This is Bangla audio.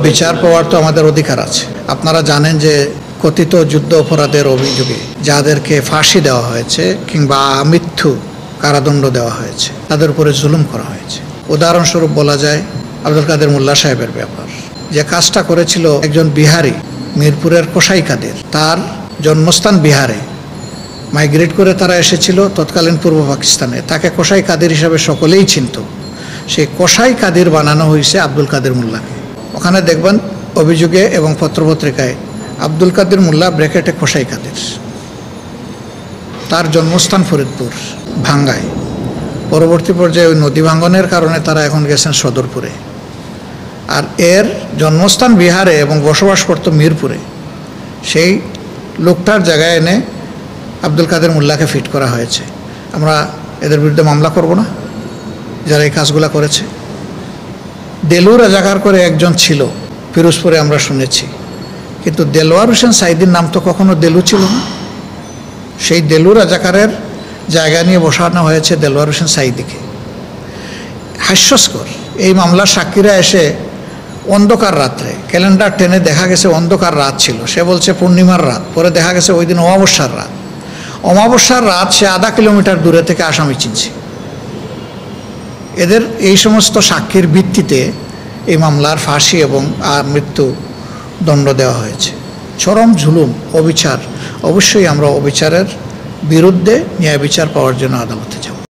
বিচার পাওয়ার তো আমাদের অধিকার আছে। আপনারা জানেন যে কথিত যুদ্ধ অপরাধের অভিযোগে যাদেরকে ফাঁসি দেওয়া হয়েছে কিংবা মৃত্যু কারাদণ্ড দেওয়া হয়েছে তাদের উপরে জুলুম করা হয়েছে। উদাহরণস্বরূপ বলা যায় আব্দুল কাদের মোল্লা সাহেবের ব্যাপার। যে কাজটা করেছিল একজন বিহারি, মিরপুরের কোসাই কাদের, তার জন্মস্থান বিহারে, মাইগ্রেট করে তারা এসেছিল তৎকালীন পূর্ব পাকিস্তানে। তাকে কোসাই কাদের হিসাবে সকলেই চিনত। সেই কোসাই কাদের বানানো হয়েছে আব্দুল কাদের মোল্লাকে। ওখানে দেখবেন অভিযোগে এবং পত্রপত্রিকায় আব্দুল কাদের মোল্লা ব্র্যাকেটে কোসাই কাদের। তার জন্মস্থান ফরিদপুর ভাঙ্গায়। পরবর্তী পর্যায়ে ওই নদী ভাঙ্গনের কারণে তারা এখন গেছেন সদরপুরে। আর এর জন্মস্থান বিহারে এবং বসবাস করত মিরপুরে। সেই লোকটার জায়গায় এনে আব্দুল কাদের মোল্লাকে ফিট করা হয়েছে। আমরা এদের বিরুদ্ধে মামলা করব না যারা এই কাজগুলো করেছে? দেলু রাজাকার করে একজন ছিল পিরোজপুরে, আমরা শুনেছি, কিন্তু দেলোয়ার হোসেন সাইদির নাম তো কখনো দেলু ছিল না। সেই দেলু রাজাকারের জায়গা নিয়ে বসানো হয়েছে দেলোয়ার হোসেন সাইদিকে। হাস্যস্কর। এই মামলার সাক্ষীরা এসে অন্ধকার রাত্রে ক্যালেন্ডার টেনে দেখা গেছে অন্ধকার রাত ছিল, সে বলছে পূর্ণিমার রাত, পরে দেখা গেছে ওই দিন অমাবস্যার রাত। অমাবস্যার রাত সে আধা কিলোমিটার দূরে থেকে আসামি চিনছে। এদের এই সমস্ত সাক্ষীর ভিত্তিতে এই মামলার ফাঁসি এবং মৃত্যু দণ্ড দেওয়া হয়েছে। চরম জুলুম, অবিচার। অবশ্যই আমরা অবিচারের বিরুদ্ধে ন্যায় বিচার পাওয়ার জন্য আদালতে যাব।